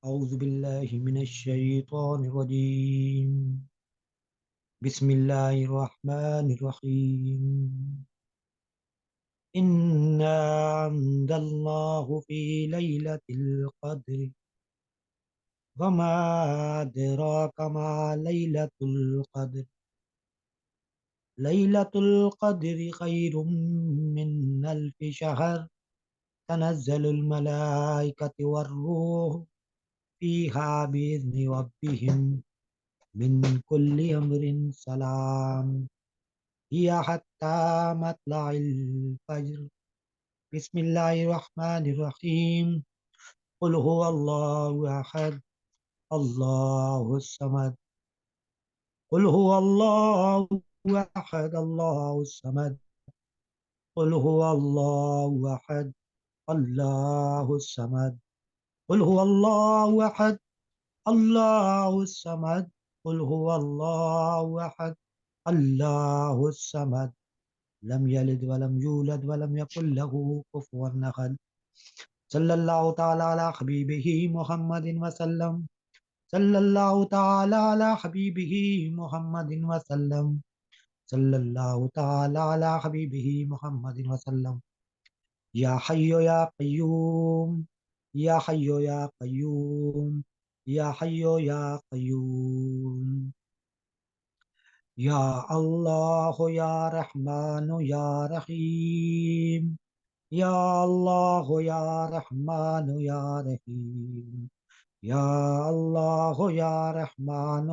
أعوذ بالله من الشيطان الرجيم. بسم الله الرحمن الرحيم. إنا أنزلناه في ليلة القدر وما أدراك ما ليلة القدر. ليلة القدر خير من ألف شهر. تنزل الملائكة والروح فيها بإذن ربهم من كل أمر سلام هي حتى مطلع الفجر. بسم الله الرحمن الرحيم. قل هو الله أحد الله الصمد. قل هو الله أحد الله الصمد. قل هو الله أحد الله الصمد. قل هو الله أحد الله الصمد. قل هو الله أحد الله الصمد. لم يلد ولم يولد ولم يكن له كفوا أحد. صلى الله تعالى على حبيبه محمد وسلم. صلى الله تعالى على حبيبه محمد وسلم. صلى الله تعالى على حبيبه محمد وسلم. يا حي يا قيوم. يا حي يا قيوم. يا حي يا قيوم. يا الله يا رحمن يا رحيم. يا الله يا رحمن يا رحيم. يا الله يا رحمن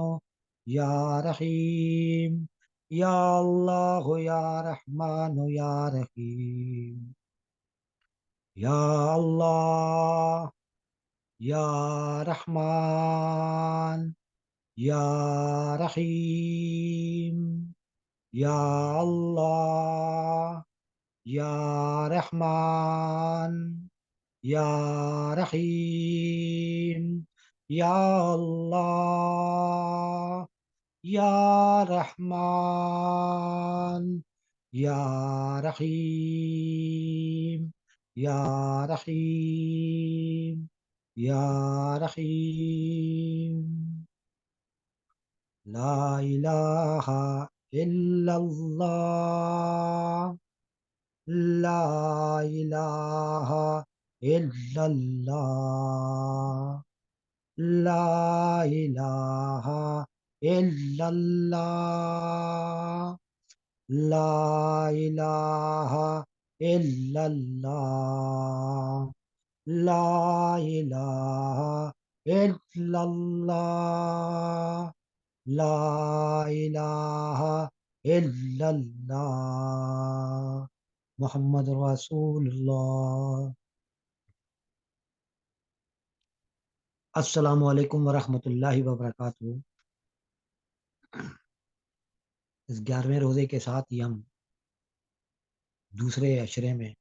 يا رحيم. يا الله يا رحمن يا رحيم. يا الله يا رحمن يا رحيم. يا الله يا رحمن يا رحيم. يا الله يا رحمن يا رحيم. يا رحيم يا رحيم. لا إله إلا الله. لا إله إلا الله. لا إله إلا الله. لا إله إلا الله. لا إله إلا الله. لا إله إلا الله. محمد رسول اللہ. السلام علیکم ورحمۃ اللہ وبرکاتہ. اس 11ویں روزے کے ساتھ ہی ہم دوسرے عشرے میں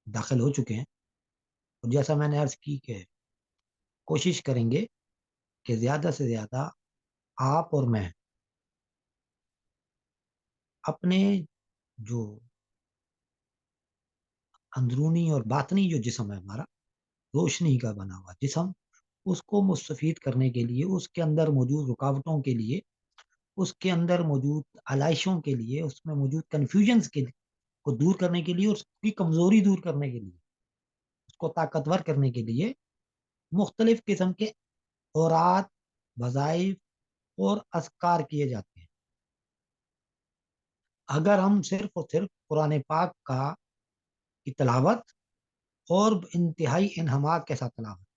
داخل ہو چکے ہیں، اور جیسا میں نے عرض کی کہ کوشش کریں گے کہ زیادہ سے زیادہ آپ اور میں اپنے جو اندرونی اور باطنی جو جسم ہے ہمارا، روشنی کا بنا ہوا جسم، اس کو مستفید کرنے کے لیے، اس کے اندر موجود رکاوٹوں کے لیے، اس کے اندر موجود علائشوں کے لیے، اس میں موجود کنفیوژنز کے لیے کو دور کرنے کے لیے، اور اس کی کمزوری دور کرنے کے لیے، اس کو طاقتور کرنے کے لیے مختلف قسم کے اوراد، وظائف اور اذکار کیے جاتے ہیں. اگر ہم صرف اور صرف قرآن پاک کی تلاوت اور انتہائی انہماک کے ساتھ تلاوت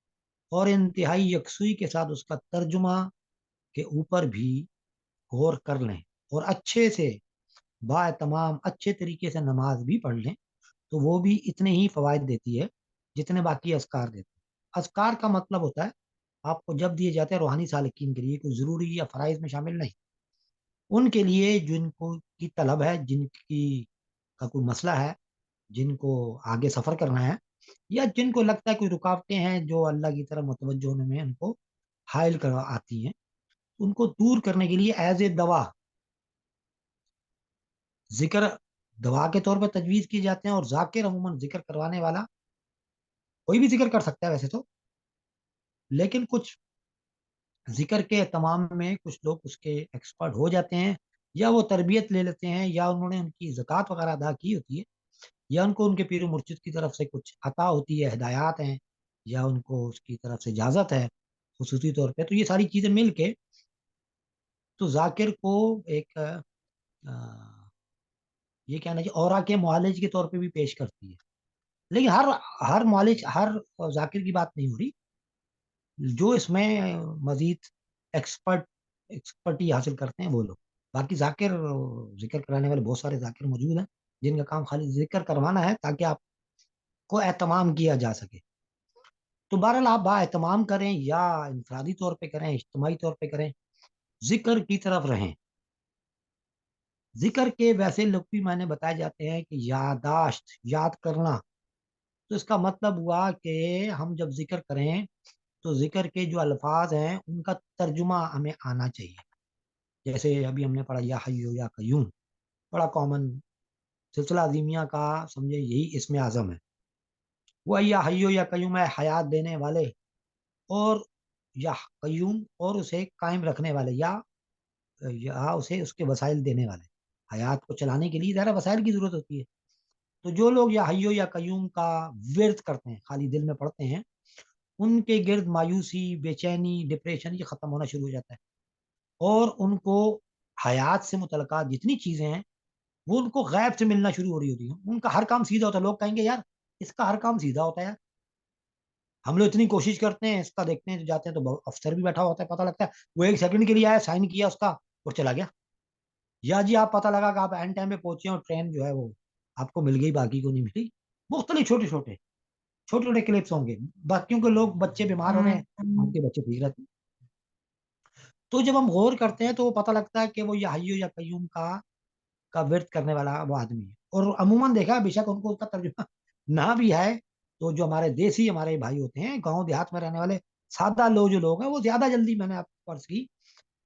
اور انتہائی یکسوئی کے ساتھ اس کا ترجمہ کے اوپر بھی غور کر لیں اور اچھے سے تمام اچھے طریقے سے نماز بھی پڑھ لیں، تو وہ بھی اتنے ہی فوائد دیتی ہے جتنے باقی اذکار دیتے ہیں. اذکار کا مطلب ہوتا ہے آپ کو جب دیے جاتے ہیں روحانی سالکین کے لیے، کوئی ضروری یا فرائض میں شامل نہیں، ان کے لیے جن کو کی طلب ہے، جن کی کا کوئی مسئلہ ہے، جن کو آگے سفر کرنا ہے، یا جن کو لگتا ہے کوئی رکاوٹیں ہیں جو اللہ کی طرف متوجہ ہونے میں ان کو حائل کروا آتی ہیں، ان کو دور کرنے کے لیے ایز اے دوا ذکر دوا کے طور پہ تجویز کیے جاتے ہیں. اور ذاکر عموماً ذکر کروانے والا کوئی بھی ذکر کر سکتا ہے ویسے تو، لیکن کچھ ذکر کے اہتمام میں کچھ لوگ اس کے ایکسپرٹ ہو جاتے ہیں، یا وہ تربیت لے لیتے ہیں، یا انہوں نے ان کی زکوٰۃ وغیرہ ادا کی ہوتی ہے، یا ان کو ان کے پیر و مرشد کی طرف سے کچھ عطا ہوتی ہے، ہدایات ہیں، یا ان کو اس کی طرف سے اجازت ہے خصوصی طور پہ، تو یہ ساری چیزیں مل کے تو ذاکر کو ایک یہ کہنا چاہیے اورا کے معالج کے طور پہ بھی پیش کرتی ہے. لیکن ہر معالج، ہر ذاکر کی بات نہیں ہو رہی، جو اس میں مزید ایکسپرٹی حاصل کرتے ہیں وہ لوگ. باقی ذکر کرانے والے بہت سارے ذاکر موجود ہیں جن کا کام خالی ذکر کروانا ہے تاکہ آپ کو اہتمام کیا جا سکے. تو بہرحال آپ با اہتمام کریں یا انفرادی طور پہ کریں، اجتماعی طور پہ کریں، ذکر کی طرف رہیں. ذکر کے ویسے لوگ بھی میں نے بتائے جاتے ہیں کہ یادداشت، یاد کرنا، تو اس کا مطلب ہوا کہ ہم جب ذکر کریں تو ذکر کے جو الفاظ ہیں ان کا ترجمہ ہمیں آنا چاہیے. جیسے ابھی ہم نے پڑھا یا حیو یا قیوم، بڑا کامن سلسلہ عظیمیہ کا سمجھے یہی اسم اعظم ہے. وہ یا حیو یا قیوم ہے، حیات دینے والے، اور یا قیوم اور اسے قائم رکھنے والے، یا اسے اس کے وسائل دینے والے. حیات کو چلانے کے لیے ذرا وسائل کی ضرورت ہوتی ہے. تو جو لوگ یا حیو یا قیوم کا ورد کرتے ہیں، خالی دل میں پڑھتے ہیں، ان کے گرد مایوسی، بے چینی، ڈپریشن یہ ختم ہونا شروع ہو جاتا ہے، اور ان کو حیات سے متعلقہ جتنی چیزیں ہیں وہ ان کو غیب سے ملنا شروع ہو رہی ہوتی ہیں. ان کا ہر کام سیدھا ہوتا ہے. لوگ کہیں گے یار اس کا ہر کام سیدھا ہوتا ہے یار، ہم لوگ اتنی کوشش کرتے ہیں اس کا، دیکھتے ہیں جاتے ہیں تو افسر بھی بیٹھا ہوتا ہے، پتہ لگتا ہے وہ 1 سیکنڈ کے لیے آیا، سائن کیا اس کا اور چلا گیا. یا جی آپ پتہ لگا کہ آپ اینڈ ٹائم پہ پہنچے اور ٹرین جو ہے وہ آپ کو مل گئی، باقی کو نہیں ملی. مختلف چھوٹے چھوٹے کلپس ہوں گے. باقیوں کے لوگ بچے بیمار ہو رہے ہیں، ان کے بچے ٹھیک رہتے ہیں. تو جب ہم غور کرتے ہیں تو وہ پتہ لگتا ہے کہ وہ یا حیو یا قیوم کا ورد کرنے والا وہ آدمی ہے. اور عموماً دیکھا بے شک ان کو اس کا ترجمہ نہ بھی ہے، تو جو ہمارے دیسی ہمارے بھائی ہوتے ہیں، گاؤں دیہات میں رہنے والے سادہ لوگ جو لوگ ہیں، وہ زیادہ جلدی، میں نے آپ کو عرض کی،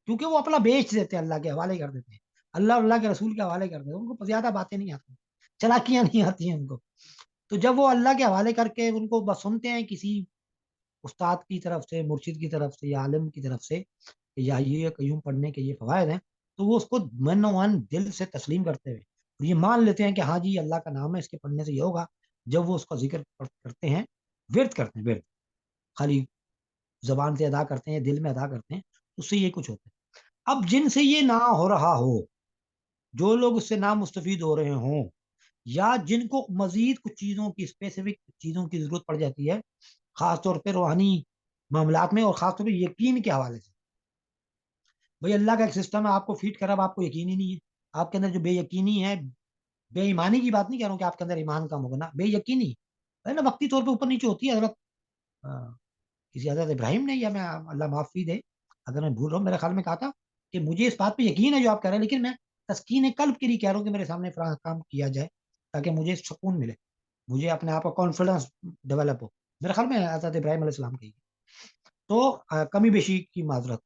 کیونکہ وہ اپنا بیچ دیتے ہیں، اللہ کے حوالے کر دیتے ہیں، اللہ کے رسول کے حوالے کر دیتے ہیں. ان کو زیادہ باتیں نہیں آتی، چلاکیاں نہیں آتی ہیں ان کو. تو جب وہ اللہ کے حوالے کر کے ان کو بس سنتے ہیں کسی استاد کی طرف سے، مرشد کی طرف سے، یا عالم کی طرف سے، یا یہ قیوم پڑھنے کے یہ فوائد ہیں، تو وہ اس کو من و من دل سے تسلیم کرتے ہوئے اور یہ مان لیتے ہیں کہ ہاں جی اللہ کا نام ہے، اس کے پڑھنے سے یہ ہوگا. جب وہ اس کا ذکر کرتے ہیں، ورد کرتے ہیں، ورد خالی زبان سے ادا کرتے ہیں، دل میں ادا کرتے ہیں، اس سے یہ کچھ ہوتا ہے. اب جن سے یہ نہ ہو رہا ہو، جو لوگ اس سے نہ مستفید ہو رہے ہوں، یا جن کو مزید کچھ چیزوں کی، اسپیسیفک چیزوں کی ضرورت پڑ جاتی ہے، خاص طور پہ روحانی معاملات میں، اور خاص طور پہ یقین کے حوالے سے. بھئی اللہ کا ایک سسٹم ہے، آپ کو فیڈ کرا، اب آپ کو یقین ہی نہیں ہے. آپ کے اندر جو بے یقینی ہے، بے ایمانی کی بات نہیں کہہ رہا ہوں کہ آپ کے اندر ایمان کم ہوگا، نا، بے یقینی ہے نا، وقتی طور پہ اوپر نیچے ہوتی ہے. حضرت کسی حضرت ابراہیم نے، یا میں اللہ معافی دے اگر میں بھول رہا ہوں، میرے خیال میں کہا تھا کہ مجھے اس بات پہ یقین ہے جو آپ کہہ رہے ہیں، لیکن میں تسکین قلب کے لیے کہہ رہا ہوں کہ میرے سامنے فلاں کام کیا جائے تاکہ مجھے سکون ملے، مجھے اپنے آپ کا کانفیڈنس ڈیولپ ہو. میرے خیال میں حضرت ابراہیم علیہ السلام کی. تو کمی بیشی کی معذرت.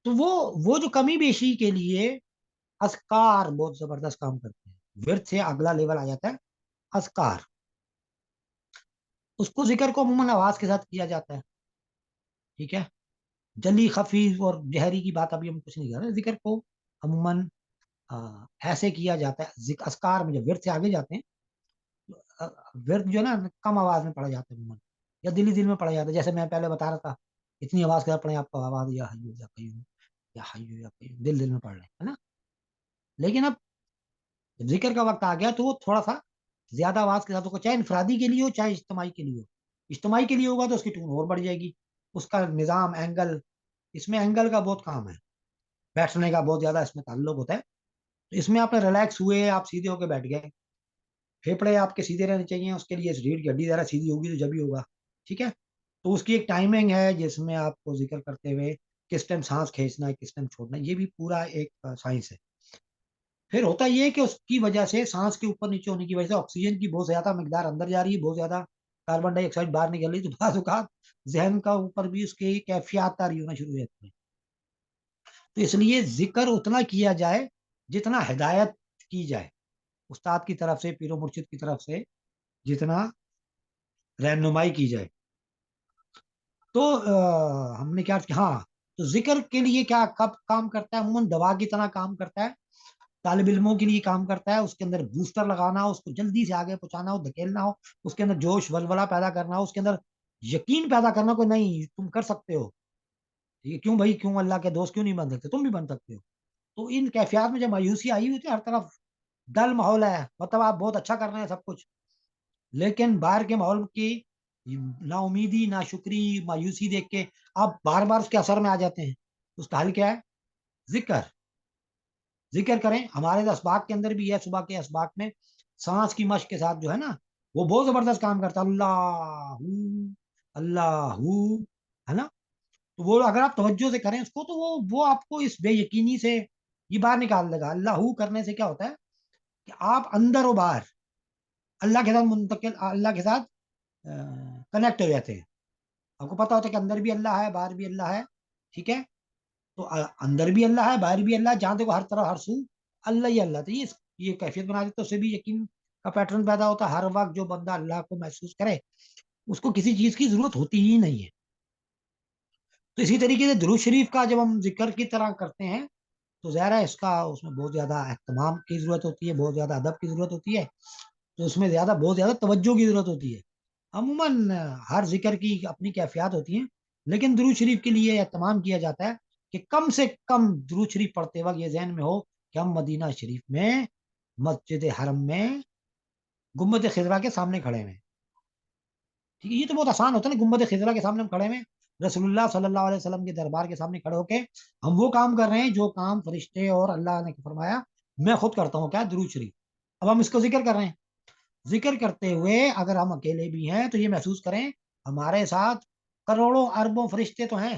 تو وہ جو کمی بیشی کے لیے اذکار بہت زبردست کام کرتے ہیں. ورد سے اگلا لیول آ جاتا ہے اذکار. اس کو ذکر کو عموماً آواز کے ساتھ کیا جاتا ہے، ٹھیک ہے. جلی، خفی اور جہری کی بات ابھی ہم کچھ نہیں کر رہے. ذکر کو عموماً ایسے کیا جاتا ہے. اذکار میں جب ورد سے آگے جاتے ہیں، ورد جو ہے نا کم آواز میں پڑھا جاتا ہے عموماً، یا دل میں پڑھا جاتا ہے. جیسے میں پہلے بتا رہا تھا، اتنی آواز کے ساتھ پڑھیں آپ کو آواز یا حیو یا قیوم، یا حیو یا قیوم، دل میں پڑھ رہے ہیں، ہے نا. لیکن اب جب ذکر کا وقت آ گیا تو وہ تھوڑا سا زیادہ آواز کے ساتھ ہوگا، چاہے انفرادی کے لیے ہو چاہے اجتماعی کے لیے ہو. اجتماعی کے لیے ہوگا تو اس کی ٹون اور بڑھ جائے گی. اس کا نظام، اینگل، اس میں اینگل کا بہت کام ہے، بیٹھنے کا بہت زیادہ اس میں تعلق ہوتا ہے. تو اس میں آپ نے ریلیکس ہوئے، آپ سیدھے ہو کے بیٹھ گئے، پھیپڑے آپ کے سیدھے رہنے چاہیے. اس کے لیے ریڑھ کی ہڈی ذرا سیدھی ہوگی تو جب ہی ہوگا، ٹھیک ہے. تو اس کی ایک ٹائمنگ ہے جس میں آپ کو ذکر کرتے ہوئے کس ٹائم سانس کھینچنا ہے، کس ٹائم چھوڑنا ہے، یہ بھی پورا ایک سائنس ہے. پھر ہوتا یہ ہے کہ اس کی وجہ سے، سانس کے اوپر نیچے ہونے کی وجہ سے آکسیجن کی بہت زیادہ مقدار اندر جا رہی ہے، بہت زیادہ کاربن ڈائی آکسائڈ باہر نکل رہی ہے. تو بعض اوقات ذہن کا اوپر بھی اس کی کیفیات طاری ہونا شروع ہو جاتی ہے. تو اس لیے ذکر اتنا کیا جائے جتنا ہدایت کی جائے استاد کی طرف سے، پیر و مرشد کی طرف سے، جتنا رہنمائی کی جائے. تو ہم نے کیا ہاں، تو ذکر کے لیے کیا کب کام کرتا ہے؟ عموماً دوا کی طرح کام کرتا ہے، طالب علموں کے لیے کام کرتا ہے، اس کے اندر بوسٹر لگانا ہو، اس کو جلدی سے آگے پہنچانا ہو، دھکیلنا ہو، اس کے اندر جوش ولولہ پیدا کرنا ہو، اس کے اندر یقین پیدا کرنا کو نہیں تم کر سکتے ہو، ٹھیک ہے، کیوں بھائی کیوں اللہ کے دوست کیوں نہیں بن سکتے، تم بھی بن سکتے ہو. تو ان کیفیات میں جب مایوسی آئی ہوئی تھی، ہر طرف ڈل ماحول ہے، مطلب آپ بہت اچھا کر رہے ہیں سب کچھ، لیکن باہر کے ماحول کی نا امیدی، نا شکری، مایوسی دیکھ کے آپ بار بار اس کے اثر میں آ جاتے ہیں. اس کا حل کیا ہے؟ ذکر. ذکر کریں. ہمارے اسباق کے اندر بھی ہے، صبح کے اسباق میں سانس کی مشق کے ساتھ جو ہے نا، وہ بہت زبردست کام کرتا ہے. اللہ اللہ ہے نا. تو وہ اگر آپ توجہ سے کریں اس کو، تو وہ آپ کو اس بے یقینی سے یہ باہر نکال دے گا. اللہ کرنے سے کیا ہوتا ہے کہ آپ اندر و باہر اللہ کے ساتھ منتقل، اللہ کے ساتھ کنیکٹ ہو جاتے ہیں. آپ کو پتا ہوتا ہے کہ اندر بھی اللہ ہے، باہر بھی اللہ ہے، ٹھیک ہے. تو اندر بھی اللہ ہے، باہر بھی اللہ ہے، جہاں دیکھو ہر طرف ہر سو اللہ ہی اللہ. تو یہ کیفیت بنا دیتے، اس سے بھی یقین کا پیٹرن پیدا ہوتا ہے. ہر وقت جو بندہ اللہ کو محسوس کرے، اس کو کسی چیز کی ضرورت ہوتی ہی نہیں ہے. تو اسی طریقے سے درود شریف کا جب ہم ذکر کی طرح کرتے ہیں، تو ظاہر ہے اس میں بہت زیادہ اہتمام کی ضرورت ہوتی ہے، بہت زیادہ ادب کی ضرورت ہوتی ہے. تو اس میں بہت زیادہ توجہ کی ضرورت ہوتی ہے. عموماً ہر ذکر کی اپنی کیفیات ہوتی ہیں، لیکن درود شریف کے لیے اہتمام کیا جاتا ہے کہ کم سے کم درود شریف پڑھتے وقت یہ ذہن میں ہو کہ ہم مدینہ شریف میں مسجد حرم میں گنبد خضرا کے سامنے کھڑے ہیں. ٹھیک ہے، یہ تو بہت آسان ہوتا ہے نا، گنبد خضرا کے سامنے ہم کھڑے ہیں، رسول اللہ صلی اللہ علیہ وسلم کے دربار کے سامنے کھڑے ہو کے ہم وہ کام کر رہے ہیں جو کام فرشتے اور اللہ نے فرمایا میں خود کرتا ہوں، کیا؟ درود شریف. اب ہم اس کو ذکر کر رہے ہیں. ذکر کرتے ہوئے اگر ہم اکیلے بھی ہیں تو یہ محسوس کریں ہمارے ساتھ کروڑوں اربوں فرشتے تو ہیں،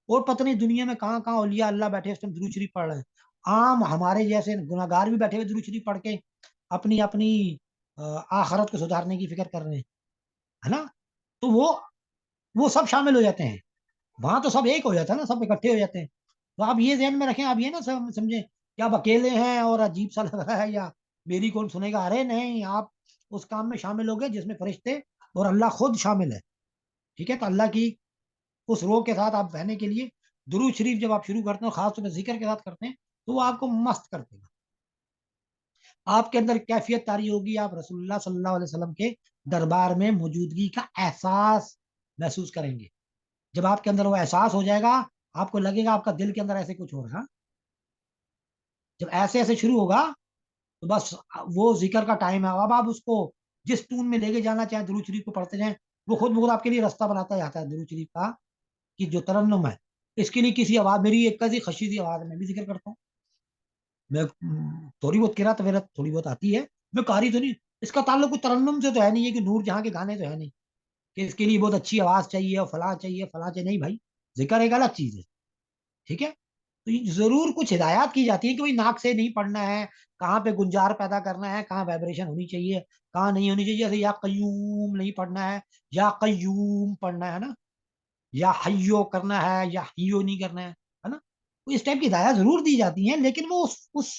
اور پتہ نہیں دنیا میں کہاں کہاں اولیاء اللہ بیٹھے اس ٹائم درود شریف پڑھ رہے ہیں. عام ہمارے جیسے گناہگار بھی بیٹھے ہوئے درود شریف پڑھ کے اپنی اپنی آخرت کو سدھارنے کی فکر کر رہے ہیں، ہے نا. تو وہ سب شامل ہو جاتے ہیں وہاں. تو سب ایک ہو جاتا ہے نا، سب اکٹھے ہو جاتے ہیں. تو آپ یہ ذہن میں رکھیں، آپ یہ نا سمجھیں کہ آپ اکیلے ہیں اور عجیب سا لگ رہا ہے یا میری کون سنے گا. ارے نہیں، آپ اس کام میں شامل ہو گئے جس میں فرشتے اور اللہ خود شامل ہے. ٹھیک ہے. تو اللہ کی اس روح کے ساتھ آپ بہنے کے لیے درود شریف جب آپ شروع کرتے ہیں، خاص طور پہ ذکر کے ساتھ کرتے ہیں، تو وہ آپ کو مست کر دے گا. آپ کے اندر کیفیت تاری ہوگی، آپ رسول اللہ صلی اللہ علیہ وسلم کے دربار میں موجودگی کا احساس محسوس کریں گے. جب آپ کے اندر وہ احساس ہو جائے گا، آپ کو لگے گا آپ کا دل کے اندر ایسے کچھ ہو رہا. جب ایسے ایسے شروع ہوگا تو بس وہ ذکر کا ٹائم ہے. اب آپ اس کو جس ٹون میں لے کے جانا چاہیں درود شریف کو پڑھتے جائیں، وہ خود بخود آپ کے لیے راستہ بناتا جاتا ہے. درود شریف کا کہ جو ترنم ہے، اس کے لیے کسی آواز، میری ایک کیسی خشی آواز میں بھی ذکر کرتا ہوں. میں تھوڑی بہت قرات وغیرہ تھوڑی بہت آتی ہے، میں قاری تو نہیں. اس کا تعلق کوئی ترنم سے تو ہے نہیں ہے کہ نور جہاں کے گانے تو ہے نہیں کہ اس کے لیے بہت اچھی آواز چاہیے اور فلاں چاہیے فلاں چاہیے. نہیں بھائی، ذکر ایک الگ چیز ہے. ٹھیک ہے. تو ضرور کچھ ہدایات کی جاتی ہے کہ بھائی ناک سے نہیں پڑھنا ہے، کہاں پہ گنجار پیدا کرنا ہے، کہاں وائبریشن ہونی چاہیے، کہاں نہیں ہونی چاہیے. جیسے یا قیوم نہیں پڑھنا ہے، یا قیوم پڑھنا ہے نا، یا حیو کرنا ہے، یا حیو نہیں کرنا ہے نا. تو اس ٹائپ کی ہدایات ضرور دی جاتی ہیں، لیکن وہ اس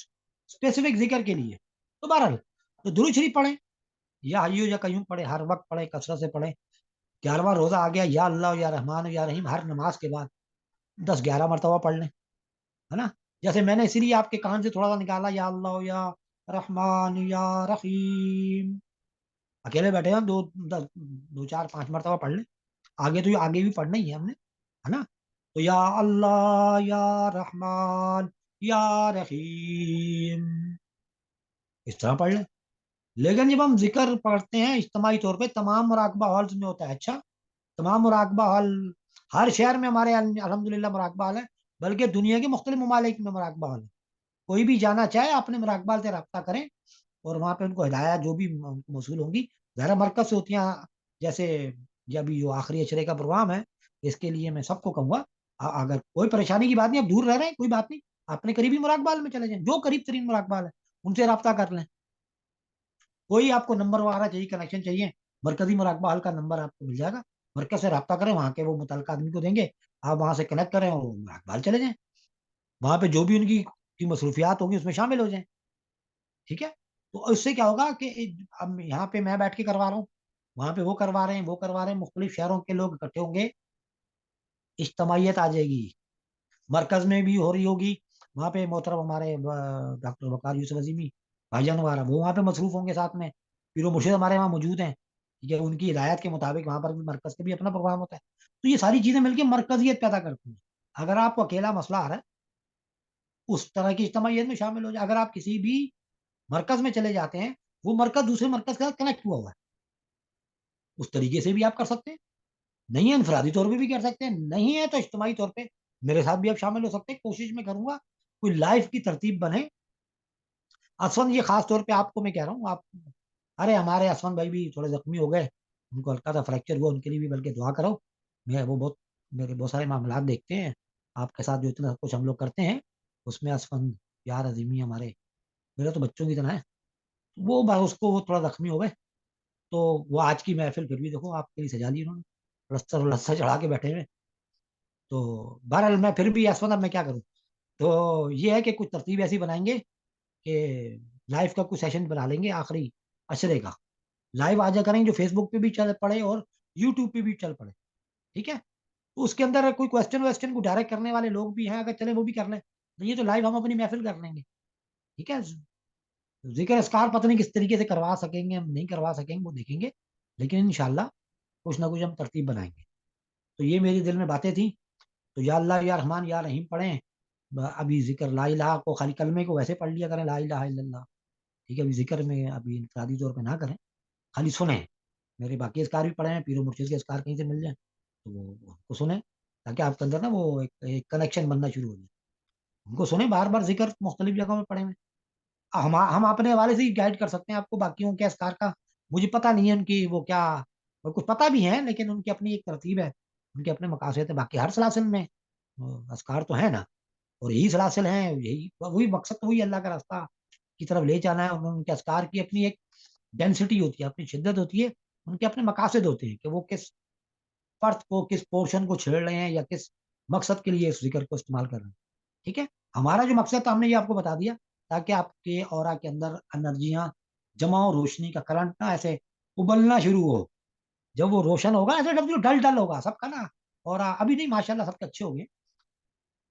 اسپیسیفک ذکر کے لیے. تو بہرحال تو درود شریف پڑھیں، یا حیو یا قیوم پڑھیں، ہر وقت پڑھیں، کثرت سے پڑھیں. 11واں روزہ آ گیا، یا اللہ یا رحمان یا رحیم ہر نماز کے بعد 10-11 مرتبہ پڑھ لیں، ہے نا. جیسے میں نے اسی لیے آپ کے کان سے تھوڑا سا نکالا، یا اللہ یا رحمان یا رحیم. اکیلے بیٹھے ہیں، 2 4 5 مرتبہ پڑھ لیں. آگے تو یہ آگے بھی پڑھنا ہی ہے ہم نے، ہے نا. تو یا اللہ یا رحمان یا رحیم اس طرح پڑھ لیں. لیکن جب ہم ذکر پڑھتے ہیں اجتماعی طور پہ، تمام مراقبہ ہالز میں ہوتا ہے. اچھا، تمام مراقبہ ہال ہر شہر میں ہمارے الحمدللہ مراقبہ ہال ہے، بلکہ دنیا کے مختلف ممالک میں مراقبہ ہال ہے. کوئی بھی جانا چاہے اپنے مراقبہ ہال سے رابطہ کریں، اور وہاں پہ ان کو ہدایات جو بھی موصول ہوں گی ظاہر مرکز سے ہوتی ہیں. جیسے جب جو آخری اشرے کا پروگرام ہے، اس کے لیے میں سب کو کہوں گا، اگر کوئی پریشانی کی بات نہیں، اب دور رہ رہے ہیں کوئی بات نہیں، اپنے قریبی مراقبہ ہال میں چلے جائیں، جو قریب ترین مراقبہ ہال ہے ان سے رابطہ کر لیں. کوئی آپ کو نمبر وغیرہ چاہیے، کنیکشن چاہیے، مرکزی مراقبہ حال کا نمبر آپ کو مل جائے گا. مرکز سے رابطہ کریں، وہاں کے وہ متعلقہ آدمی کو دیں گے، آپ وہاں سے کنیکٹ کریں اور مراقبہ حال چلے جائیں. وہاں پہ جو بھی ان کی مصروفیات ہوگی اس میں شامل ہو جائیں. ٹھیک ہے. تو اس سے کیا ہوگا کہ اب یہاں پہ میں بیٹھ کے کروا رہا ہوں، وہاں پہ وہ کروا رہے ہیں، وہ کروا رہے ہیں، مختلف شہروں کے لوگ اکٹھے ہوں گے. اجتماعیت آ جائے گی. مرکز میں بھی ہو رہی ہوگی, وہاں پہ محترم ہمارے ڈاکٹر وقار یوسف عظیمی بھائی جان وغیرہ وہ وہاں پہ مصروف ہوں گے, ساتھ میں پیر و مرشد ہمارے وہاں موجود ہیں, ٹھیک ہے, ان کی ہدایت کے مطابق وہاں پر بھی مرکز کا بھی اپنا پروگرام ہوتا ہے. تو یہ ساری چیزیں مل کے مرکزیت پیدا کرتی ہیں. اگر آپ کو اکیلا مسئلہ آ رہا ہے, اس طرح کی اجتماعیت میں شامل ہو جائے. اگر آپ کسی بھی مرکز میں چلے جاتے ہیں, وہ مرکز دوسرے مرکز کے ساتھ کنیکٹ ہوا ہوا ہے, اس طریقے سے بھی آپ کر سکتے ہیں. نہیں ہے انفرادی طور پہ بھی کر سکتے ہیں, نہیں ہے تو اجتماعی طور پہ میرے ساتھ بھی آپ شامل ہو سکتے ہیں. کوشش میں کروں گا کوئی لائف کی ترتیب بنے. اسفند یہ خاص طور پہ آپ کو میں کہہ رہا ہوں, آپ ارے ہمارے اسفند بھائی بھی تھوڑے زخمی ہو گئے, ان کو ہلکا سا فریکچر ہوا, ان کے لیے بھی بلکہ دعا کرو. میں وہ بہت میرے بہت سارے معاملات دیکھتے ہیں, آپ کے ساتھ جو اتنا کچھ ہم لوگ کرتے ہیں اس میں اسفند یار عظیمی ہمارے میرے تو بچوں کی طرح ہے. وہ اس کو وہ تھوڑا زخمی ہو گئے, تو وہ آج کی محفل پھر بھی دیکھو آپ کے لیے سجا لی انہوں نے, رسا رسا چڑھا کے بیٹھے ہوئے. تو بہرحال میں پھر بھی اسفند اب میں کیا کروں. تو یہ ہے کہ کچھ ترتیب ایسی بنائیں گے کہ لائف کا کچھ سیشن بنا لیں گے آخری اشرے کا, لائیو آ جا کریں جو فیس بک پہ بھی چل پڑے اور یوٹیوب پہ بھی چل پڑے, ٹھیک ہے. تو اس کے اندر کوئی کوشچن ویسچن کو ڈائریکٹ کرنے والے لوگ بھی ہیں, اگر چلے وہ بھی کر لیں. نہیں تو لائیو ہم اپنی محفل کر لیں گے, ٹھیک ہے. ذکر اسکار پتہ نہیں کس طریقے سے کروا سکیں گے, ہم نہیں کروا سکیں گے وہ دیکھیں گے, لیکن انشاءاللہ کچھ نہ کچھ ہم ترتیب بنائیں گے. تو یہ میری دل میں باتیں تھیں. تو یا اللہ یا رحمان یا رحیم پڑھیں. ابھی ذکر لا الہ کو خالی کلمے کو ویسے پڑھ لیا کریں, لا الہ الا اللہ, ٹھیک ہے. ابھی ذکر میں ابھی انفرادی طور پہ نہ کریں, خالی سنیں. میرے باقی اذکار بھی پڑھے ہیں, پیر و مرشد کے اذکار کہیں سے مل جائیں تو وہ ان کو سنیں, تاکہ آپ کے اندر نا وہ ایک کنیکشن بننا شروع ہو جائے. ان کو سنیں, بار بار ذکر مختلف جگہوں میں پڑھے ہوئے. ہم اپنے حوالے سے ہی گائڈ کر سکتے ہیں آپ کو, باقیوں کے اذکار کا مجھے پتا نہیں ہے ان کی وہ کیا, کچھ پتا بھی ہے لیکن ان کی اپنی ایک ترتیب ہے, ان کے اپنے مقاصد ہیں. باقی ہر سلاسل میں اذکار تو ہے نا, اور یہی سلاسل ہیں, یہی وہی مقصد تو وہی اللہ کا راستہ کی طرف لے جانا ہے. ان کے اذکار کی اپنی ایک ڈینسٹی ہوتی ہے, اپنی شدت ہوتی ہے, ان کے اپنے مقاصد ہوتے ہیں کہ وہ کس فرد کو کس پورشن کو چھیڑ رہے ہیں یا کس مقصد کے لیے اس ذکر کو استعمال کر رہے ہیں, ٹھیک ہے. ہمارا جو مقصد تھا ہم نے یہ آپ کو بتا دیا, تاکہ آپ کے اورا کے اندر انرجیاں جمع ہو, روشنی کا کرنٹ نا ایسے ابلنا شروع ہو. جب وہ روشن ہوگا ایسے جب جو ڈل ڈل ہوگا سب کا نا, اور ابھی نہیں ماشاءاللہ سب کے اچھے ہو گئے.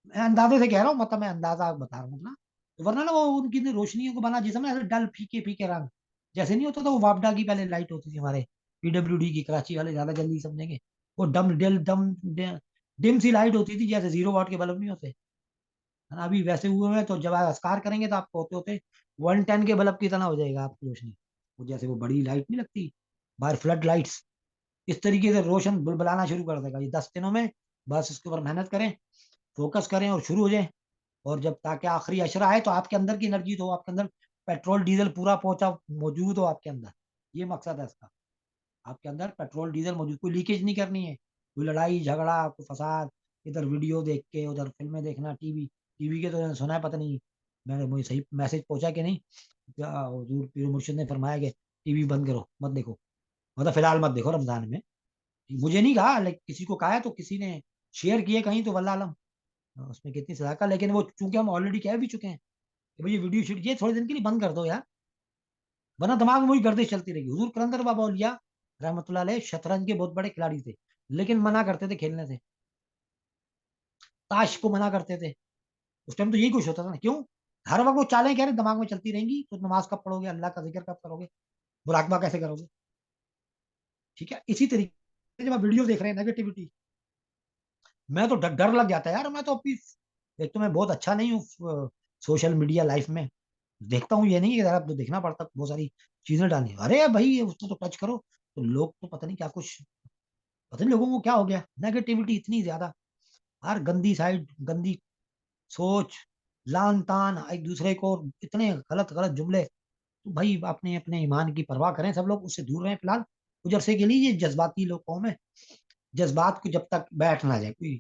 میں اندازے سے کہہ رہا ہوں, مطلب میں اندازہ بتا رہا ہوں نا, ورنہ نا وہ ان کی روشنیوں کو بنا جسم ایسے ڈل پھیکے پھیکے رنگ جیسے نہیں ہوتا تھا. وہ واپڈا کی پہلے لائٹ ہوتی تھی ہمارے پی ڈبلو ڈی کی, کراچی والے زیادہ جلدی سمجھیں گے. وہ ڈم سی لائٹ ہوتی تھی, جیسے 0 واٹ کے بلب نہیں ہوتے, ابھی ویسے ہوئے ہیں. تو جب آپ اسکار کریں گے تو آپ کو ہوتے ہوتے 110 کے بلب کی طرح ہو جائے گا آپ کی روشنی. وہ جیسے وہ بڑی لائٹ نہیں لگتی باہر, فلڈ لائٹس, اس طریقے سے روشن بلانا شروع کر دے گا یہ 10 دنوں میں. بس اس کے اوپر محنت کریں, فوکس کریں اور شروع ہو جائیں. اور جب تاکہ آخری اشرہ آئے تو آپ کے اندر کی انرجی تو آپ کے اندر پیٹرول ڈیزل پورا پہنچا موجود ہو آپ کے اندر. یہ مقصد ہے اس کا, آپ کے اندر پیٹرول ڈیزل موجود, کوئی لیکیج نہیں کرنی ہے, کوئی لڑائی جھگڑا کوئی فساد, ادھر ویڈیو دیکھ کے ادھر فلمیں دیکھنا, ٹی وی کے تو سنا ہے پتہ نہیں میں نے مجھے صحیح میسج پہنچا کہ نہیں, حضور پیر مرشد نے فرمایا کہ ٹی وی بند کرو, مت دیکھو, مطلب فی الحال مت دیکھو رمضان میں. مجھے نہیں کہا, لیکن کسی کو کہا ہے تو کسی نے شیئر کیے کہیں, تو واللہ علم اس میں کتنی صداقت. لیکن وہ چونکہ ہم آلریڈی کہہ بھی چکے ہیں کہ بھائی یہ ویڈیو شیٹ یہ تھوڑے دن کے لیے بند کر دو یار, ورنہ دماغ میں وہی گردش چلتی رہے گی. حضور کلندر بابا اولیاء رحمۃ اللہ علیہ شطرنج کے بہت بڑے کھلاڑی تھے, لیکن منع کرتے تھے کھیلنے سے. تاش کو منع کرتے تھے, اس ٹائم تو یہی کچھ ہوتا تھا نا. کیوں؟ ہر وقت وہ چالیں کہہ رہے دماغ میں چلتی رہیں گی, تو نماز کب پڑھو گے, اللہ کا ذکر کب کرو گے, مراقبہ کیسے کرو گے, ٹھیک ہے. اسی طریقے سے جب آپ ویڈیو دیکھ رہے ہیں نیگیٹیوٹی, میں تو ڈر لگ جاتا ہے یار. میں تو اپنی ایک تو میں بہت اچھا نہیں ہوں سوشل میڈیا لائف میں, دیکھتا ہوں, یہ نہیں کہ آپ دیکھنا پڑتا بہت ساری چیزیں ڈالنی, ارے بھائی اس کو تو ٹچ کرو تو لوگ تو پتہ نہیں کیا کچھ, پتہ نہیں لوگوں کو کیا ہو گیا, نیگیٹیوٹی اتنی زیادہ, ہر گندی سائڈ, گندی سوچ, لان تان ایک دوسرے کو, اتنے غلط غلط جملے. تو بھائی اپنے اپنے ایمان کی پرواہ کریں سب لوگ, اس سے دور رہیں فی الحال کچھ عرصے کے لیے. یہ جذباتی لوگ قوم ہے, جذبات کو جب تک بیٹھ نہ جائے, کوئی